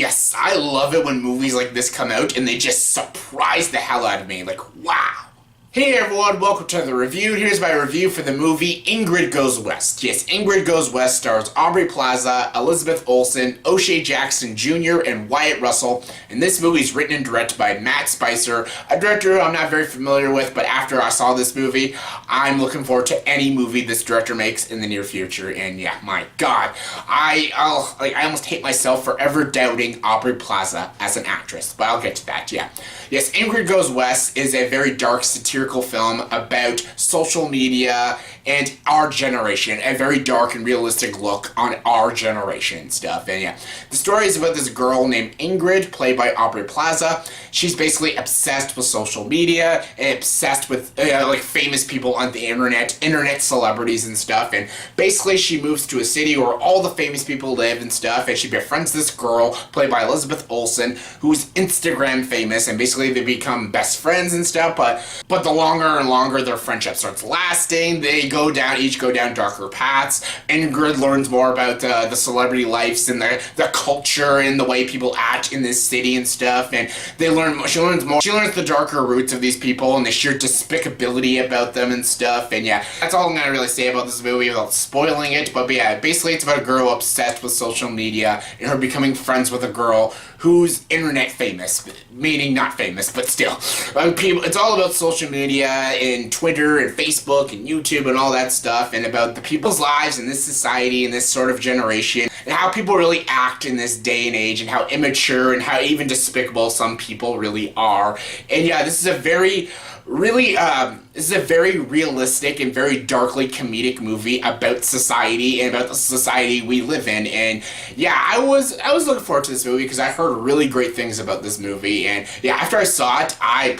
Yes, I love it when movies like this come out and they just surprise the hell out of me. Like, wow. Hey everyone, welcome to the review. Here's my review for the movie Ingrid Goes West. Yes, Ingrid Goes West stars Aubrey Plaza, Elizabeth Olsen, O'Shea Jackson Jr., and Wyatt Russell. And this movie is written and directed by Matt Spicer, a director I'm not very familiar with, but after I saw this movie, I'm looking forward to any movie this director makes in the near future. And yeah, my God, I almost hate myself for ever doubting Aubrey Plaza as an actress, but I'll get to that, yeah. Yes, Ingrid Goes West is a very dark, satirical film about social media and our generation, a very dark and realistic look on our generation stuff. And yeah, the story is about this girl named Ingrid, played by Aubrey Plaza. She's basically obsessed with social media and obsessed with like famous people on the internet celebrities and stuff. And basically she moves to a city where all the famous people live and stuff, and she befriends this girl played by Elizabeth Olsen, who's Instagram famous, and basically they become best friends and stuff. But the longer and longer their friendship starts lasting, they each go down darker paths. Ingrid learns more about the celebrity lives and the culture and the way people act in this city and stuff, and she learns the darker roots of these people and the sheer despicability about them and stuff. And yeah, that's all I'm gonna really say about this movie without spoiling it. But yeah, basically it's about a girl obsessed with social media and her becoming friends with a girl who's internet famous, meaning not famous, but still. It's all about social media and Twitter and Facebook and YouTube and all that stuff, and about the people's lives in this society and this sort of generation, and how people really act in this day and age, and how immature and how even despicable some people really are. And yeah, this is a very realistic and very darkly comedic movie about society and about the society we live in. And yeah, I was looking forward to this movie because I heard really great things about this movie. And yeah, after I saw it, I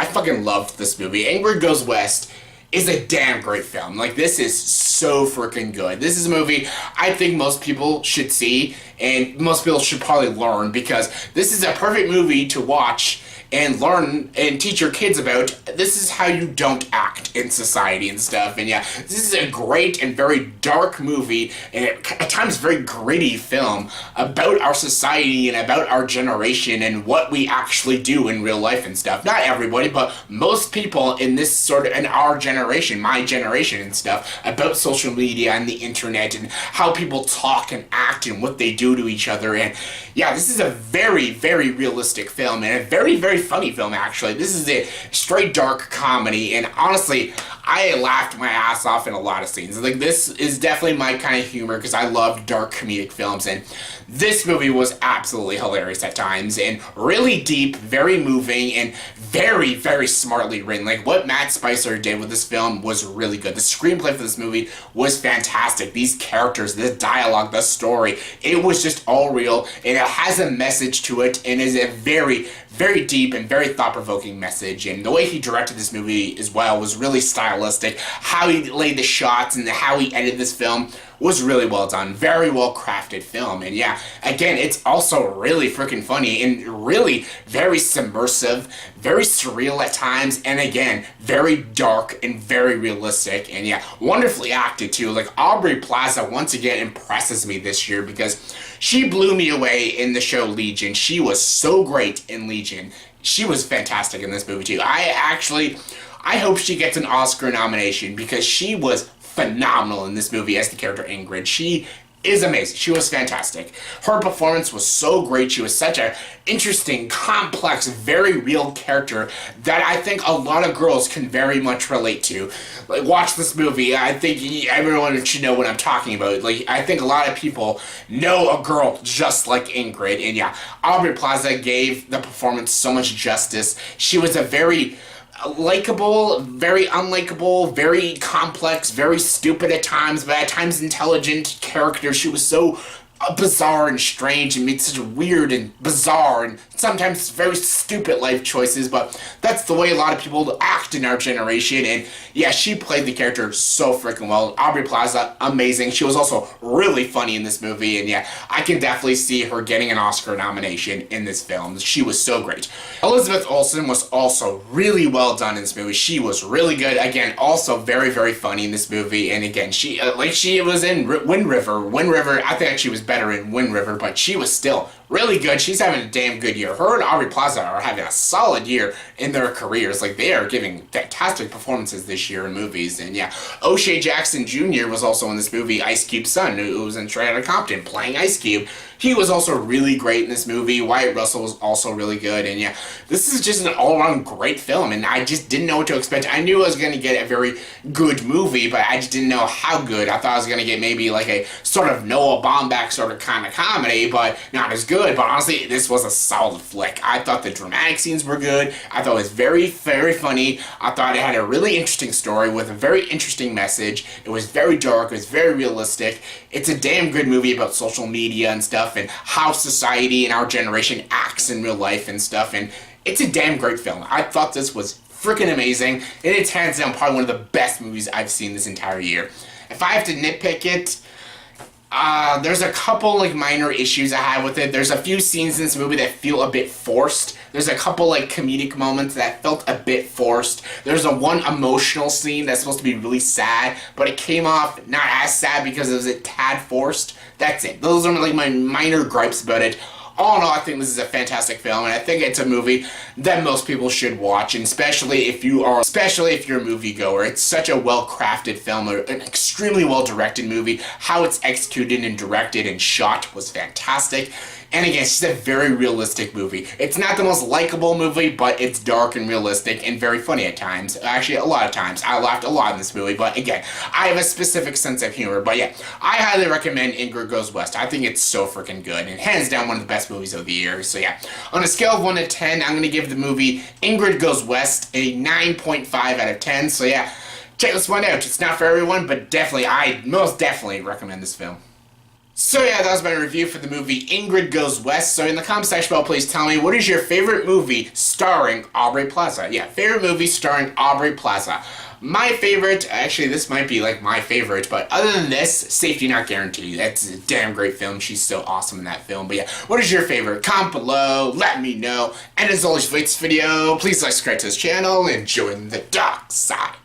fucking loved this movie. Ingrid Goes West is a damn great film. Like, this is so freaking good. This is a movie I think most people should see, and most people should probably learn, because this is a perfect movie to watch and learn and teach your kids about. This is how you don't act in society and stuff. And yeah, this is a great and very dark movie, and at times very gritty film about our society and about our generation and what we actually do in real life and stuff. Not everybody, but most people in our generation, my generation and stuff, about social media and the internet and how people talk and act and what they do to each other. And yeah, this is a very, very realistic film, and a very, very funny film, actually. This is a straight dark comedy, and honestly, I laughed my ass off in a lot of scenes. Like, this is definitely my kind of humor, because I love dark comedic films, and this movie was absolutely hilarious at times, and really deep, very moving, and very, very smartly written. Like, what Matt Spicer did with this film was really good. The screenplay for this movie was fantastic. These characters, the dialogue, the story, it was just all real, and it has a message to it, and is a very, very deep and very thought-provoking message. And the way he directed this movie as well was really stylistic. How he laid the shots and how he edited this film was really well done. Very well crafted film. And yeah, again, it's also really freaking funny and really very submersive, very surreal at times, and again, very dark and very realistic. And yeah, wonderfully acted too. Like, Aubrey Plaza once again impresses me this year, because she blew me away in the show Legion. She was so great in Legion. She was fantastic in this movie too. I hope she gets an Oscar nomination, because she was phenomenal in this movie as the character Ingrid. She is amazing. She was fantastic. Her performance was so great. She was such an interesting, complex, very real character that I think a lot of girls can very much relate to. Like, watch this movie. I think everyone should know what I'm talking about. Like, I think a lot of people know a girl just like Ingrid. And yeah, Aubrey Plaza gave the performance so much justice. She was a very likable, very unlikable, very complex, very stupid at times, but at times intelligent character. She was so bizarre and strange and made such weird and bizarre and sometimes very stupid life choices, but that's the way a lot of people act in our generation. And yeah, she played the character so freaking well. Aubrey Plaza, amazing. She was also really funny in this movie, and yeah, I can definitely see her getting an Oscar nomination in this film. She was so great. Elizabeth Olsen was also really well done in this movie. She was really good. Again, also very, very funny in this movie. And again, she was in Wind River. I think she was better in Wind River, but she was still really good. She's having a damn good year. Her and Aubrey Plaza are having a solid year in their careers. Like, they are giving fantastic performances this year in movies. And yeah, O'Shea Jackson Jr. was also in this movie, Ice Cube's son, who was in Straight Outta Compton playing Ice Cube. He was also really great in this movie. Wyatt Russell was also really good. And yeah, this is just an all-around great film, and I just didn't know what to expect. I knew I was going to get a very good movie, but I just didn't know how good. I thought I was going to get maybe like a sort of Noah Baumbach sort of kind of comedy, but not as good. But honestly, this was a solid flick. I thought the dramatic scenes were good. I thought it was very, very funny. I thought it had a really interesting story with a very interesting message. It was very dark. It was very realistic. It's a damn good movie about social media and stuff, and how society and our generation acts in real life and stuff, and it's a damn great film. I thought this was freaking amazing, and it's hands down probably one of the best movies I've seen this entire year. If I have to nitpick it, there's a couple like minor issues I have with it. There's a few scenes in this movie that feel a bit forced. There's a couple like comedic moments that felt a bit forced. There's a one emotional scene that's supposed to be really sad, but it came off not as sad because it was a tad forced. That's it. Those are like my minor gripes about it. All in all, I think this is a fantastic film, and I think it's a movie that most people should watch, and especially if you're a moviegoer. It's such a well-crafted film, an extremely well-directed movie. How it's executed and directed and shot was fantastic. And again, it's just a very realistic movie. It's not the most likable movie, but it's dark and realistic and very funny at times. Actually, a lot of times. I laughed a lot in this movie, but again, I have a specific sense of humor. But yeah, I highly recommend Ingrid Goes West. I think it's so freaking good, and hands down one of the best movies of the year. So yeah, on a scale of 1 to 10, I'm going to give the movie Ingrid Goes West a 9.5 out of 10. So yeah, check this one out. It's not for everyone, but definitely, I most definitely recommend this film. So yeah, that was my review for the movie Ingrid Goes West. So in the comment section below, please tell me, what is your favorite movie starring Aubrey Plaza? Yeah, favorite movie starring Aubrey Plaza. My favorite, actually this might be like my favorite, but other than this, Safety Not Guaranteed. That's a damn great film. She's so awesome in that film. But yeah, what is your favorite? Comment below, let me know. And as always, for this video, please subscribe to this channel and join the dark side.